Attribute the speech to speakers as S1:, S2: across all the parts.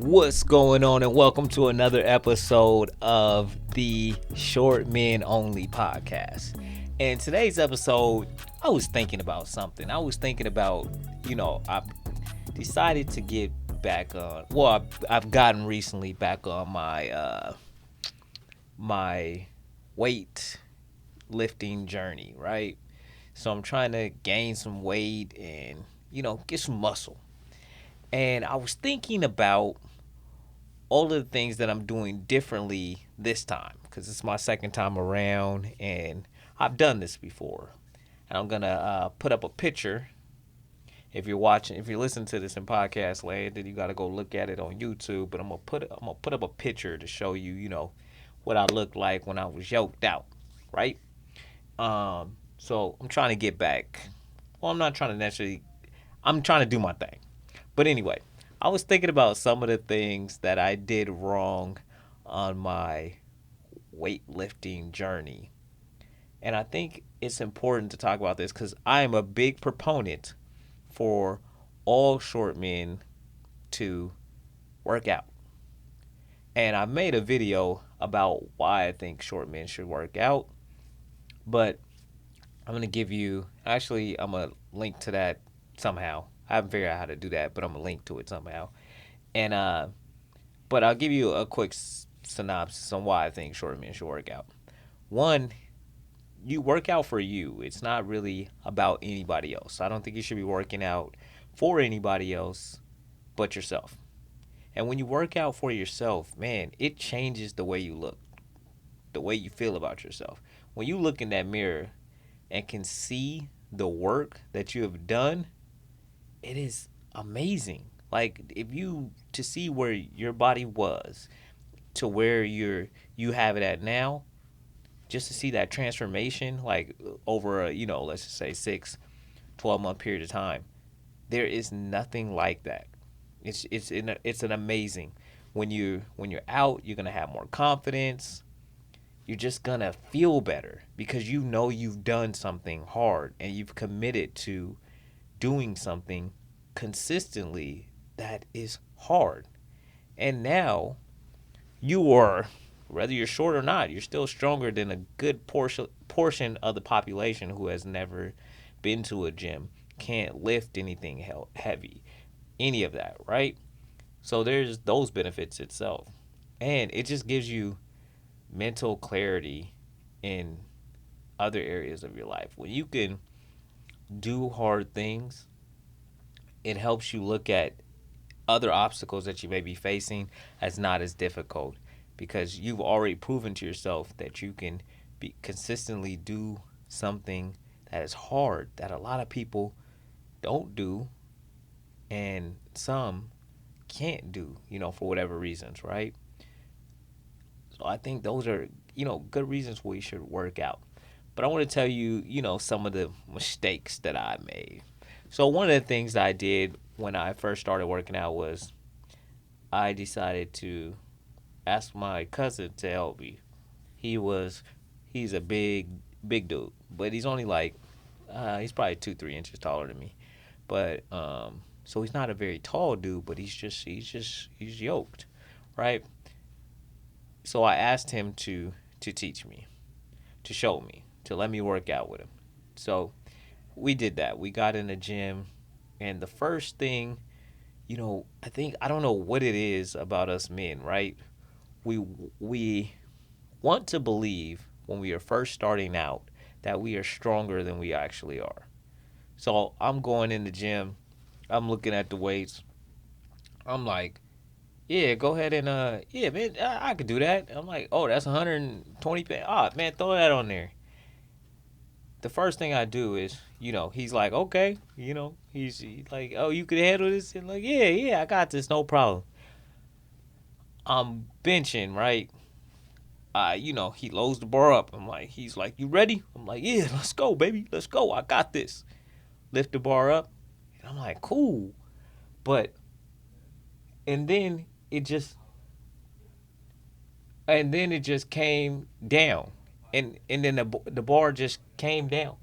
S1: What's going on, and welcome to another episode of the Short Men Only podcast. In today's episode, I was thinking about something. I was thinking about, I decided to get back on. Well, I've gotten recently back on my weight lifting journey, right? So I'm trying to gain some weight and get some muscle. And I was thinking about all of the things that I'm doing differently this time because it's my second time around and I've done this before. And I'm gonna put up a picture. If you're listening to this in podcast land, then you gotta go look at it on YouTube. But I'm gonna put up a picture to show you, what I looked like when I was yoked out, right? So I'm trying to get back. Well, I'm not trying to necessarily. I'm trying to do my thing. But anyway, I was thinking about some of the things that I did wrong on my weightlifting journey. And I think it's important to talk about this because I am a big proponent for all short men to work out. And I made a video about why I think short men should work out. But I'm going to give you, actually, I'm going to link to that somehow. I haven't figured out how to do that, but I'm going to link to it somehow. And but I'll give you a quick synopsis on why I think short men should work out. One, you work out for you. It's not really about anybody else. I don't think you should be working out for anybody else but yourself. And when you work out for yourself, man, it changes the way you look, the way you feel about yourself. When you look in that mirror and can see the work that you have done, it is amazing. Like if you to see where your body was to where you have it at now, just to see that transformation like over a, let's just say 12 month period of time, there is nothing like that. It's an amazing when you're out, you're gonna have more confidence. You're just gonna feel better because you've done something hard and you've committed to doing something consistently that is hard. And now you are, whether you're short or not, you're still stronger than a good portion of the population who has never been to a gym, can't lift anything heavy, any of that, right? So there's those benefits itself. And it just gives you mental clarity in other areas of your life. When you can do hard things, it helps you look at other obstacles that you may be facing as not as difficult because you've already proven to yourself that you can consistently do something that is hard that a lot of people don't do and some can't do, for whatever reasons, right? So I think those are, good reasons why you should work out. But I want to tell you, some of the mistakes that I made. So one of the things that I did when I first started working out was I decided to ask my cousin to help me. He's a big dude, but he's only like, he's probably 2-3 inches taller than me. But, so he's not a very tall dude, but he's yoked, right? So I asked him to teach me, to show me, to let me work out with him. So we did that. We got in the gym, and the first thing, I don't know what it is about us men, right? We want to believe when we are first starting out that we are stronger than we actually are. So I'm going in the gym, I'm looking at the weights, I'm like, yeah, go ahead and yeah, man, I could do that. I'm like, oh, that's 120 pounds. Oh, man, throw that on there. The first thing I do is, he's like, okay, he's like, oh, you can handle this, and like, yeah, I got this, no problem. I'm benching, right? He loads the bar up. He's like, you ready? I'm like, yeah, let's go, baby, let's go. I got this. Lift the bar up, and I'm like, cool, but and then it just came down, and then the bar just came down.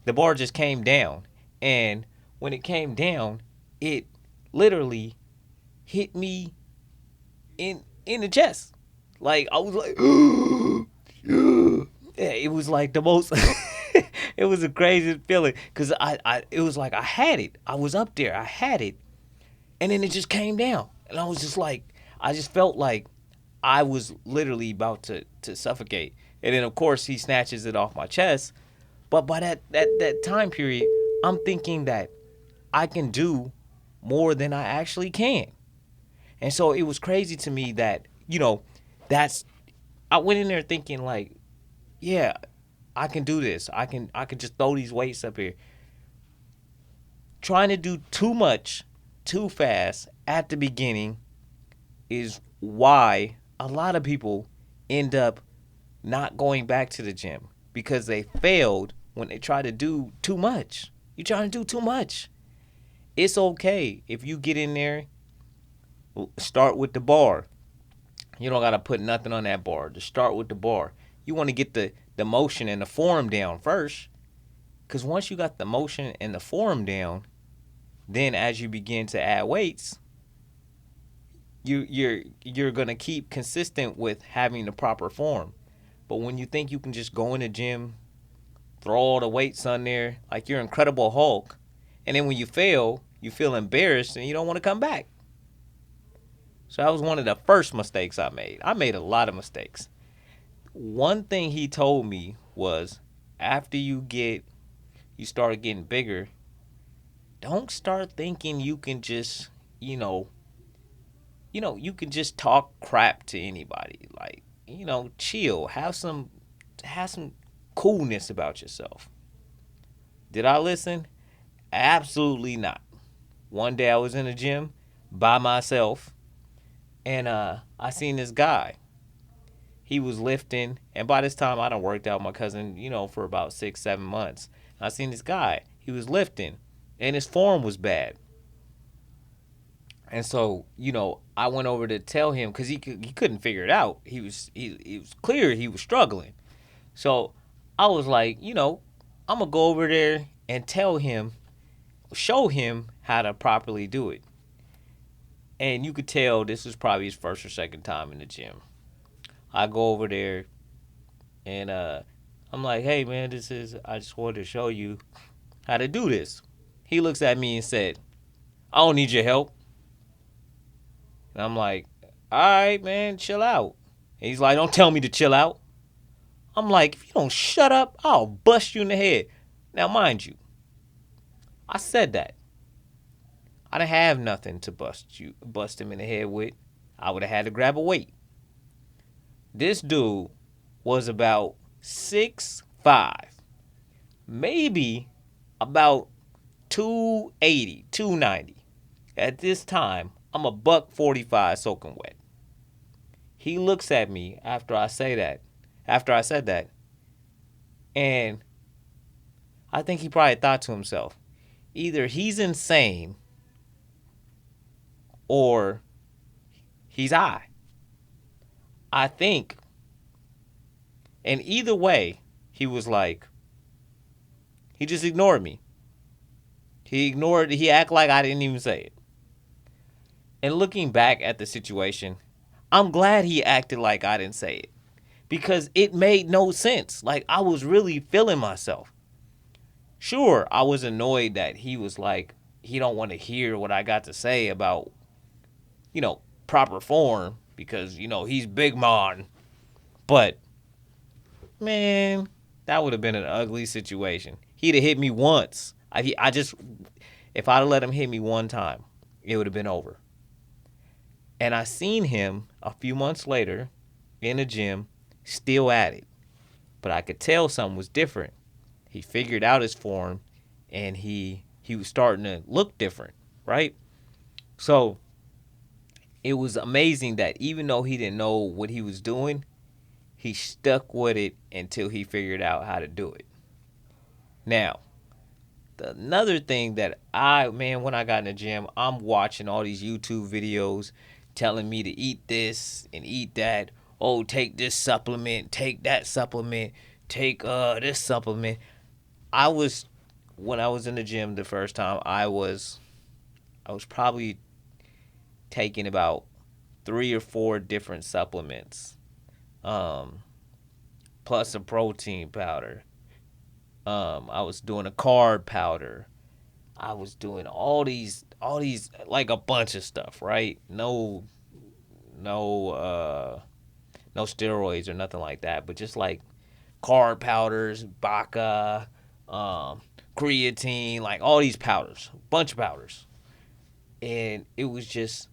S1: The bar just came down, and when it came down, it literally hit me in the chest. Like I was like, yeah, it was like the most. It was the craziest feeling because it was like I had it. I was up there. I had it, and then it just came down, and I was just like, I just felt like I was literally about to suffocate. And then of course he snatches it off my chest. But by that time period, I'm thinking that I can do more than I actually can. And so it was crazy to me that, that's I went in there thinking like, yeah, I can do this. I can just throw these weights up here. Trying to do too much too fast at the beginning is why a lot of people end up not going back to the gym because they failed when they try to do too much. You're trying to do too much. It's okay if you get in there, start with the bar. You don't got to put nothing on that bar. Just start with the bar. You want to get the motion and the form down first. Because once you got the motion and the form down, then as you begin to add weights, you're gonna keep consistent with having the proper form. But when you think you can just go in the gym, throw all the weights on there like you're Incredible Hulk, and then when you fail, you feel embarrassed and you don't want to come back. So that was one of the first mistakes I made. I made a lot of mistakes. One thing he told me was after you start getting bigger, don't start thinking you can just, you can just talk crap to anybody. Like, chill, have some coolness about yourself. Did I listen? Absolutely not. One day I was in the gym by myself, and I seen this guy. He was lifting, and by this time I done worked out my cousin, for about 6, 7 months. I seen this guy. He was lifting, and his form was bad. And so, I went over to tell him because he couldn't figure it out. He was clear he was struggling. So I was like, I'm gonna go over there and tell him, show him how to properly do it. And you could tell this was probably his first or second time in the gym. I go over there and I'm like, hey man, I just wanted to show you how to do this. He looks at me and said, I don't need your help. And I'm like, all right, man, chill out. And he's like, don't tell me to chill out. I'm like, if you don't shut up, I'll bust you in the head. Now, mind you, I said that. I didn't have nothing to bust him in the head with. I would have had to grab a weight. This dude was about 6'5", maybe about 280, 290. At this time, I'm a buck 45 soaking wet. He looks at me after I said that, and I think he probably thought to himself, either he's insane or he's high. I think, and either way, he was like, he just ignored me. He acted like I didn't even say it. And looking back at the situation, I'm glad he acted like I didn't say it because it made no sense. Like I was really feeling myself. Sure, I was annoyed that he was like, he don't want to hear what I got to say about, proper form because, he's big man. But, man, that would have been an ugly situation. He'd have hit me once. If I'd have let him hit me one time, it would have been over. And I seen him a few months later in the gym, still at it. But I could tell something was different. He figured out his form, and he was starting to look different, right? So it was amazing that even though he didn't know what he was doing, he stuck with it until he figured out how to do it. Now, another thing that when I got in the gym, I'm watching all these YouTube videos telling me to eat this and eat that. Oh, take this supplement, take that supplement, take this supplement. When I was in the gym the first time, I was probably taking about 3 or 4 different supplements, um, plus a protein powder. I was doing a carb powder. I was doing all these like a bunch of stuff, right? No, no steroids or nothing like that, but just like carb powders, Baca, um, creatine, like all these powders, bunch of powders, and it was just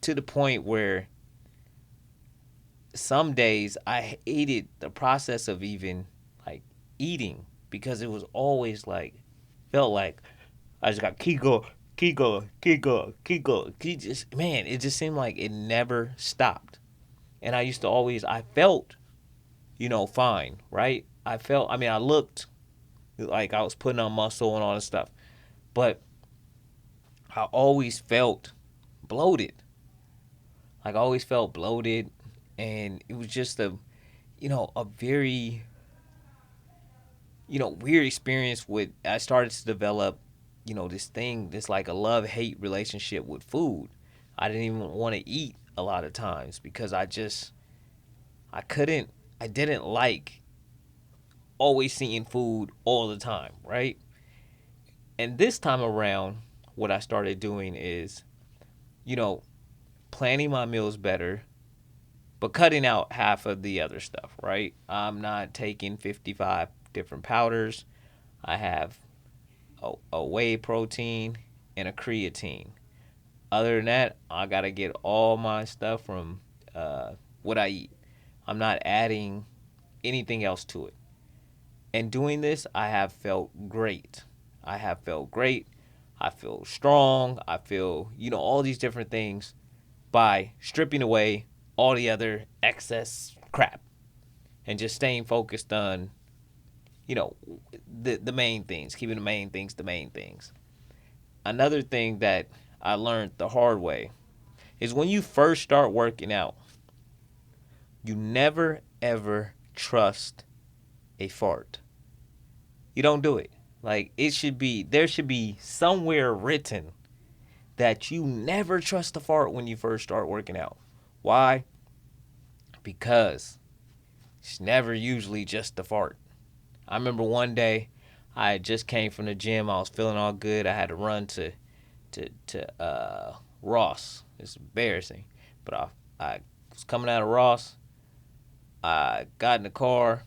S1: to the point where some days I hated the process of even like eating because it was always like felt like I just got keep going, keep going, keep going, keep going. Keep just man, it just seemed like it never stopped. And I used to always I felt, fine, right? I mean I looked like I was putting on muscle and all this stuff. But I always felt bloated. Like I always felt bloated and it was just a very weird experience with I started to develop this thing, this like a love hate relationship with food. I didn't even want to eat a lot of times because I couldn't I didn't like always seeing food all the time, right? And this time around what I started doing is you know planning my meals better, but cutting out half of the other stuff, right? I'm not taking 55 different powders. I have a whey protein and a creatine. Other than that, I gotta get all my stuff from what I eat. I'm not adding anything else to it. And doing this, I have felt great. I have felt great. I feel strong. I feel, all these different things by stripping away all the other excess crap and just staying focused on, you know, the main things, keeping the main things the main things. Another thing that I learned the hard way is when you first start working out, you never ever trust a fart. You don't do it. Like there should be somewhere written that you never trust a fart when you first start working out. Why? Because it's never usually just a fart. I remember one day I just came from the gym. I was feeling all good. I had to run to Ross. It's embarrassing, but I was coming out of Ross. I got in the car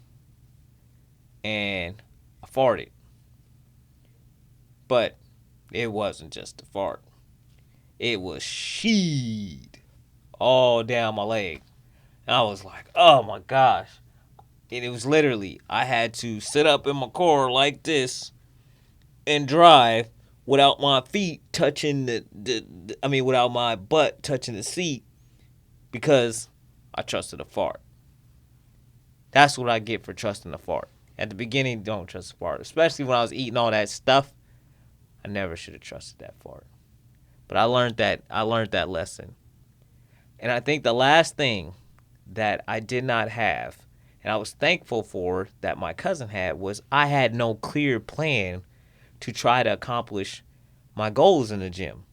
S1: and I farted, but it wasn't just a fart. It was sheed all down my leg. And I was like, oh my gosh. And it was literally, I had to sit up in my car like this and drive without my feet touching without my butt touching the seat because I trusted a fart. That's what I get for trusting a fart. At the beginning, don't trust a fart. Especially when I was eating all that stuff. I never should have trusted that fart. But I learned that lesson. And I think the last thing that I did not have, and I was thankful for that my cousin had, was I had no clear plan to try to accomplish my goals in the gym.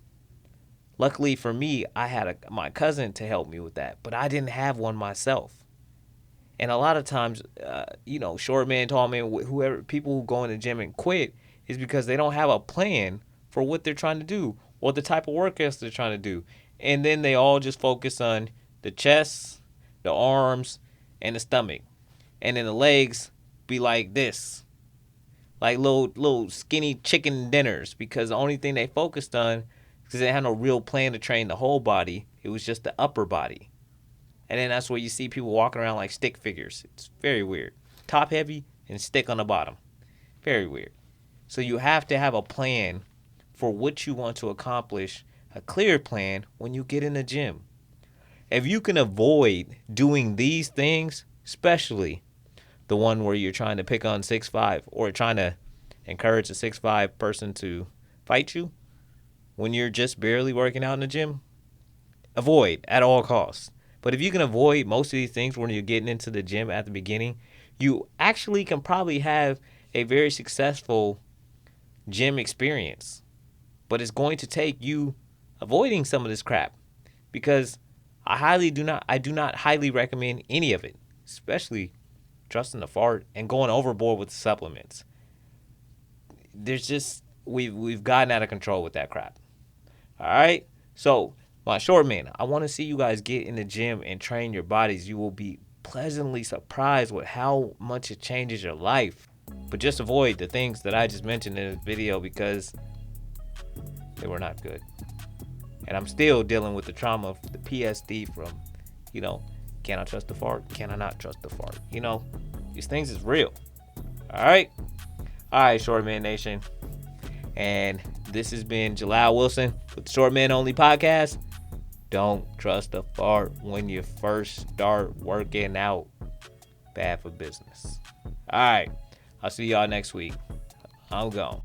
S1: Luckily for me, I had my cousin to help me with that, but I didn't have one myself. And a lot of times, short man, tall man, whoever, people who go in the gym and quit is because they don't have a plan for what they're trying to do or the type of workouts they're trying to do. And then they all just focus on the chest, the arms, and the stomach. And then the legs be like this, like little skinny chicken dinners, because the only thing they focused on, because they had no real plan to train the whole body, it was just the upper body. And then that's where you see people walking around like stick figures. It's very weird. Top heavy and stick on the bottom. Very weird. So you have to have a plan for what you want to accomplish, a clear plan when you get in the gym. If you can avoid doing these things, especially the one where you're trying to pick on 6'5" or trying to encourage a 6'5" person to fight you when you're just barely working out in the gym, avoid at all costs. But if you can avoid most of these things when you're getting into the gym at the beginning, you actually can probably have a very successful gym experience. But it's going to take you avoiding some of this crap. because I do not highly recommend any of it, especially trusting the fart and going overboard with the supplements. There's just we've gotten out of control with that crap. All right. So my short man, I want to see you guys get in the gym and train your bodies. You will be pleasantly surprised with how much it changes your life. But just avoid the things that I just mentioned in this video because they were not good. And I'm still dealing with the trauma, the PSD from, you know, can I trust the fart? Can I not trust the fart? These things is real. All right. All right, Short Man Nation. And this has been Jalal Wilson with the Short Man Only podcast. Don't trust the fart when you first start working out. Bad for business. All right. I'll see y'all next week. I'm gone.